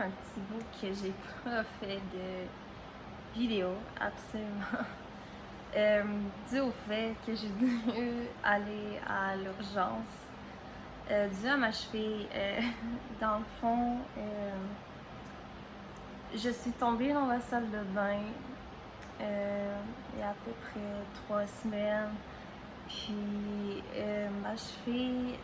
même un petit bout que j'ai pas fait de vidéo, absolument. Dû au fait que j'ai dû aller à l'urgence, dû à ma cheville. Dans le fond, je suis tombée dans la salle de bain il y a à peu près 3 semaines. Puis ma cheville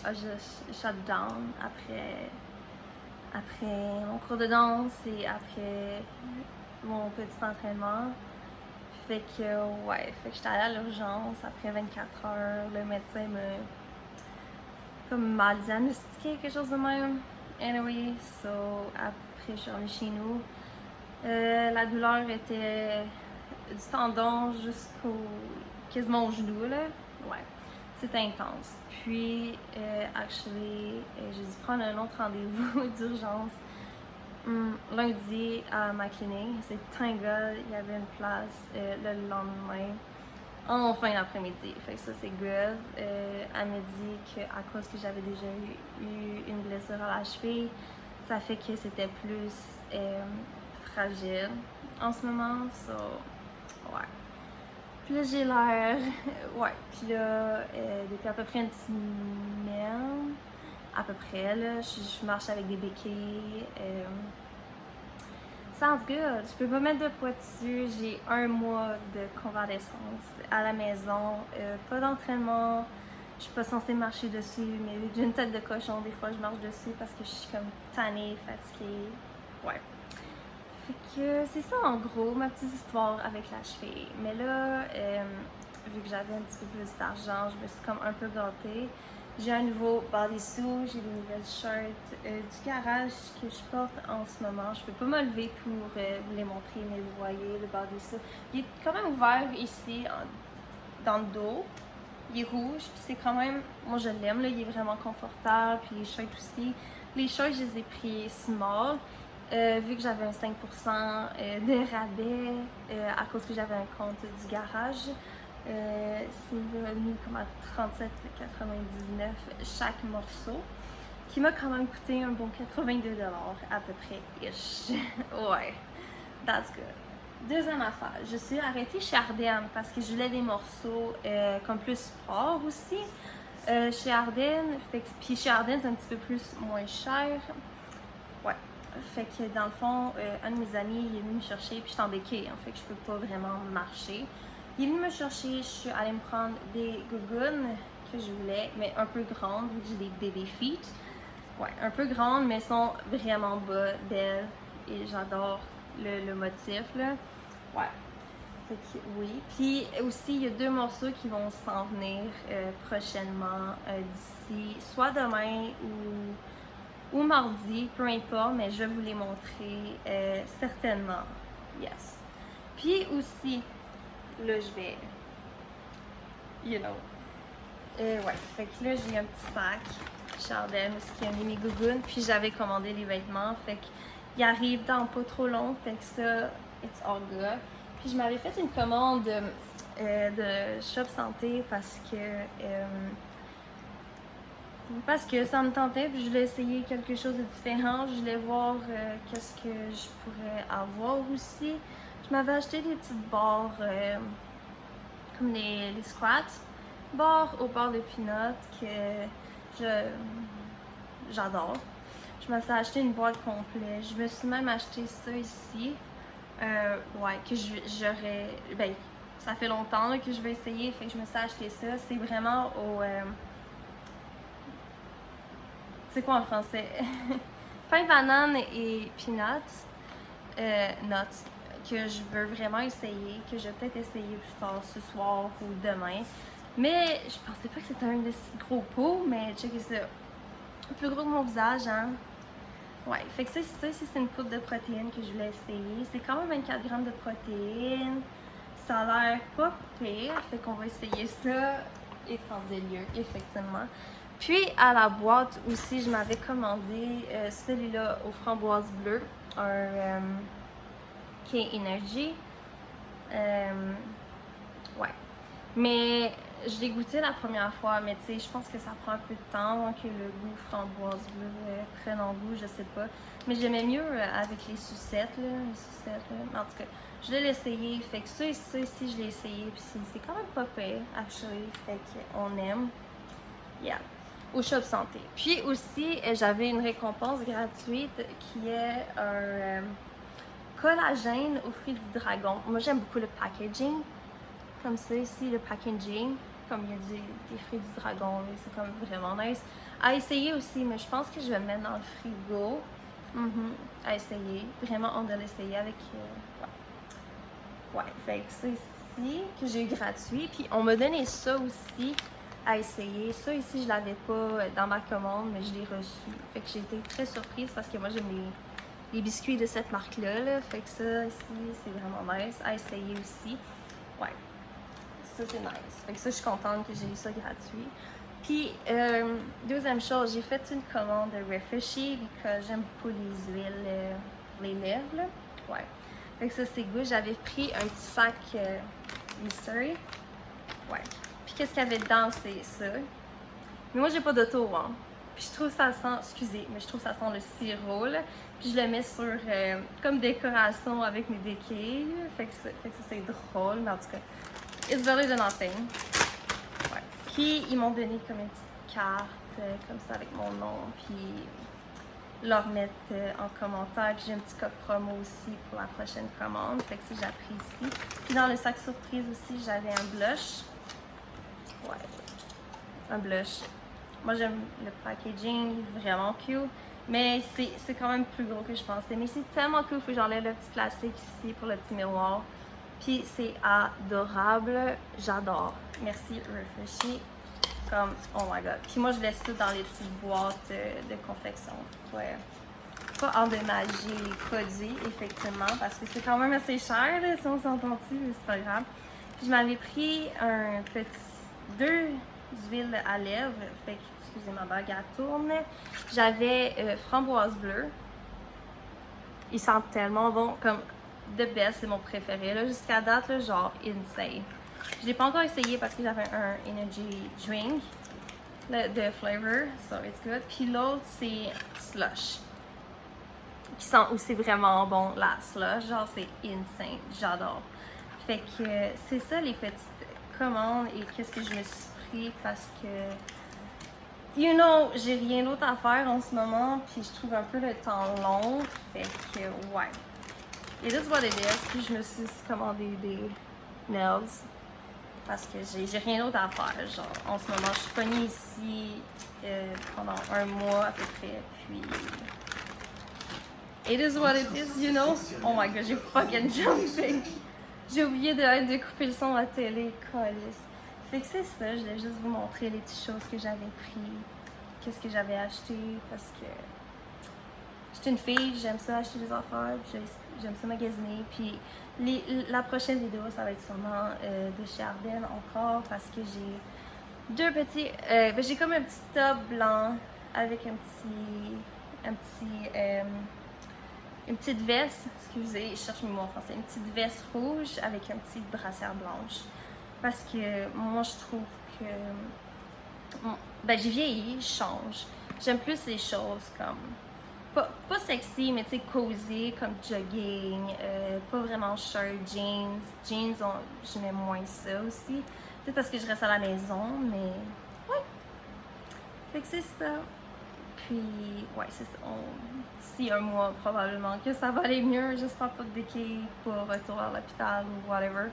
a juste shut down après mon cours de danse et après mon petit entraînement. Fait que j'étais allée à l'urgence après 24 heures. Le médecin m'a diagnostiqué quelque chose de même. Anyway, so après je suis revenue chez nous. La douleur était du tendon jusqu'au quasiment au genou là. Ouais, c'était intense. Puis j'ai dû prendre un autre rendez-vous d'urgence lundi à ma clinique. C'est thank God, il y avait une place le lendemain en fin d'après-midi. Fait que ça c'est good. Elle m'a dit qu'à cause que j'avais déjà eu une blessure à la cheville, ça fait que c'était plus fragile en ce moment. So, ouais. Puis là j'ai l'air, ouais. Puis là depuis à peu près une semaine, à peu près là, je marche avec des béquilles. Sounds good. Je peux pas mettre de poids dessus. J'ai 1 mois de convalescence à la maison. Pas d'entraînement. Je suis pas censée marcher dessus, mais vu que j'ai une tête de cochon, des fois je marche dessus parce que je suis comme tannée, fatiguée. Ouais. Fait que c'est ça en gros, ma petite histoire avec la cheville. Mais là, vu que j'avais un petit peu plus d'argent, je me suis comme un peu gâtée. J'ai un nouveau bodysuit, j'ai des nouvelles shirts du garage que je porte en ce moment. Je peux pas me lever pour vous les montrer, mais vous voyez le bodysuit. Il est quand même ouvert ici, dans le dos. Il est rouge, puis c'est quand même, moi je l'aime, là, il est vraiment confortable, puis les shirts aussi. Les shirts, je les ai pris small, vu que j'avais un 5% de rabais, à cause que j'avais un compte du garage. C'est venu comme à 37,99 chaque morceau, qui m'a quand même coûté un bon 82$ à peu près. Ouais, that's good. Deuxième affaire, je suis arrêtée chez Ardenne parce que je voulais des morceaux comme plus sport aussi. Chez Ardenne, puis chez Ardenne c'est un petit peu moins cher. Ouais, fait que dans le fond, un de mes amis il est venu me chercher, puis je suis en béquille, en fait que je peux pas vraiment marcher. Il est venu me chercher, je suis allée me prendre des gougounes que je voulais, mais un peu grandes, vu que j'ai des baby feet. Ouais, un peu grandes, mais sont vraiment belles et j'adore le motif là. Ouais. Fait que oui. Puis aussi, il y a 2 morceaux qui vont s'en venir prochainement d'ici, soit demain ou mardi, peu importe, mais je vais vous les montrer certainement. Yes. Puis aussi, là, je vais, ouais, fait que là, j'ai un petit sac Chardin qui a mis mes gougounes, puis j'avais commandé les vêtements, fait qu'ils arrivent dans pas trop long, fait que ça, it's all good. Puis je m'avais fait une commande de Shop Santé parce que ça me tentait, puis je voulais essayer quelque chose de différent. Je voulais voir qu'est-ce que je pourrais avoir aussi. Je m'avais acheté des petites barres comme les squats, barres au beurre de peanut que j'adore. Je me suis acheté une boîte complète. Je me suis même acheté ça ici. Ouais, que j'aurais. Ben, ça fait longtemps là, que je vais essayer, fait que je me suis acheté ça. C'est vraiment au. C'est quoi en français? Pain banane et peanuts. Nuts. Que je veux vraiment essayer, que je vais peut-être essayer plus tard ce soir ou demain. Mais je pensais pas que c'était un de si gros pots, mais checkez ça. Plus gros que mon visage, hein? Ouais, fait que ça, c'est une poudre de protéines que je voulais essayer. C'est quand même 24 grammes de protéines. Ça a l'air pas pire, fait qu'on va essayer ça et faire des lieux, effectivement. Puis à la boîte aussi, je m'avais commandé celui-là aux framboises bleues, un K-Energy. Ouais. Mais je l'ai goûté la première fois, mais tu sais, je pense que ça prend un peu de temps avant que le goût framboise bleue prenne en goût, je sais pas. Mais j'aimais mieux avec les sucettes, là, Mais en tout cas, je l'ai essayé, fait que ça ici, je l'ai essayé, puis c'est quand même pas pire, actually, fait qu'on aime. Yeah. Au Shop Santé. Puis aussi, j'avais une récompense gratuite qui est un collagène aux fruits du dragon. Moi, j'aime beaucoup le packaging. Comme ça, ici, le packaging. Comme il y a des fruits du dragon, c'est comme vraiment nice. À essayer aussi, mais je pense que je vais le mettre dans le frigo. À essayer. Vraiment hâte de l'essayer avec... ouais, fait que ça ici, que j'ai eu gratuit. Puis on m'a donné ça aussi à essayer. Ça ici, je l'avais pas dans ma commande, mais je l'ai reçu. Fait que j'ai été très surprise parce que moi, j'aime les biscuits de cette marque-là. Là. Fait que ça ici, c'est vraiment nice à essayer aussi. Ouais, ça c'est nice. Fait que ça, je suis contente que j'ai eu ça gratuit. Puis, deuxième chose, j'ai fait une commande de Refreshy parce que j'aime beaucoup les huiles pour les lèvres. Là. Ouais. Fait que ça, c'est good. J'avais pris un petit sac Mystery. Ouais. Puis qu'est-ce qu'il y avait dedans, c'est ça. Mais moi, j'ai pas d'auto, hein. Puis je trouve ça sent, excusez, mais je trouve ça sent le sirop, là. Puis je le mets sur, comme décoration avec mes béquilles. Fait que ça c'est drôle, mais en tout cas, it's better than nothing. Ouais. Puis ils m'ont donné comme une petite carte, comme ça, avec mon nom. Puis leur mettre en commentaire. Puis j'ai un petit code promo aussi pour la prochaine commande. Fait que ça, j'apprécie. Puis dans le sac surprise aussi, j'avais un blush. Ouais, un blush. Moi, j'aime le packaging, vraiment cute. Mais c'est quand même plus gros que je pensais. Mais c'est tellement cool, faut que j'enlève le petit plastique ici pour le petit miroir. Puis c'est adorable, j'adore. Merci Refreshy. Comme, oh my god. Puis moi, je laisse tout dans les petites boîtes de confection. Ouais. Pas endommager les produits, effectivement, parce que c'est quand même assez cher, là, si on s'entend-tu, mais c'est pas grave. Puis je m'avais pris un petit, 2 huiles à lèvres, fait que, excusez ma bague, elle tourne. J'avais framboise bleue. Ils sentent tellement bon, comme the best, c'est mon préféré, là, jusqu'à date, là, genre insane. Je l'ai pas encore essayé parce que j'avais un energy drink de flavor, so it's good. Puis l'autre, c'est slush. Qui sent aussi vraiment bon, la slush, genre c'est insane, j'adore. Fait que c'est ça les petites commandes et qu'est-ce que je me suis pris parce que, you know, j'ai rien d'autre à faire en ce moment, puis je trouve un peu le temps long, fait que ouais. It is what it is, puis je me suis commandé des nails. Parce que j'ai rien d'autre à faire, genre, en ce moment, je suis pognée ici pendant un mois à peu près, puis... It is what it is, you know? Oh my god, j'ai fucking jumpé! J'ai oublié de couper le son à la télé, câlisse. Fait que c'est ça, je voulais juste vous montrer les petites choses que j'avais pris, qu'est-ce que j'avais acheté, parce que... J'étais une fille, j'aime ça acheter des affaires, j'aime ça magasiner, puis la prochaine vidéo, ça va être sûrement de chez Ardennes encore, parce que j'ai 2 petits, j'ai comme un petit top blanc avec une petite veste, excusez, je cherche mes mots en français, une petite veste rouge avec une petite brassière blanche, parce que moi je trouve que, j'ai vieilli, je change, j'aime plus les choses comme... Pas sexy, mais tu sais, cozy, comme jogging, pas vraiment shirt, jeans. Jeans, je mets moins ça aussi. Peut-être parce que je reste à la maison, mais ouais. Fait que c'est ça. Puis, ouais, c'est ça. D'ici un mois, probablement que ça va aller mieux. J'espère pas de béquille pour retour à l'hôpital ou whatever.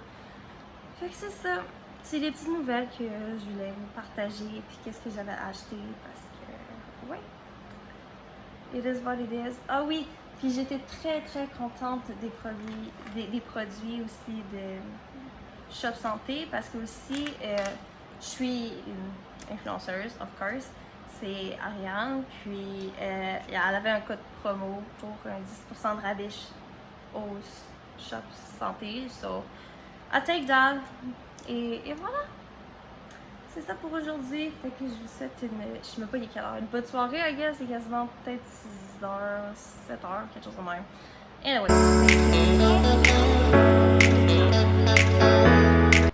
Fait que c'est ça. C'est les petites nouvelles que je voulais vous partager. Puis qu'est-ce que j'avais acheté parce que, ouais. It is what it is. Ah oui, puis j'étais très très contente des produits aussi de Shop Santé parce que aussi je suis une influenceuse, of course. C'est Ariane, puis elle avait un code promo pour un 10% de rabais au Shop Santé. So, I take that. Et voilà. C'est ça pour aujourd'hui. Fait que je vous souhaite je sais même pas il est quelle heure, une bonne soirée, I guess. C'est quasiment peut-être 6h, 7h, quelque chose de même. Anyway.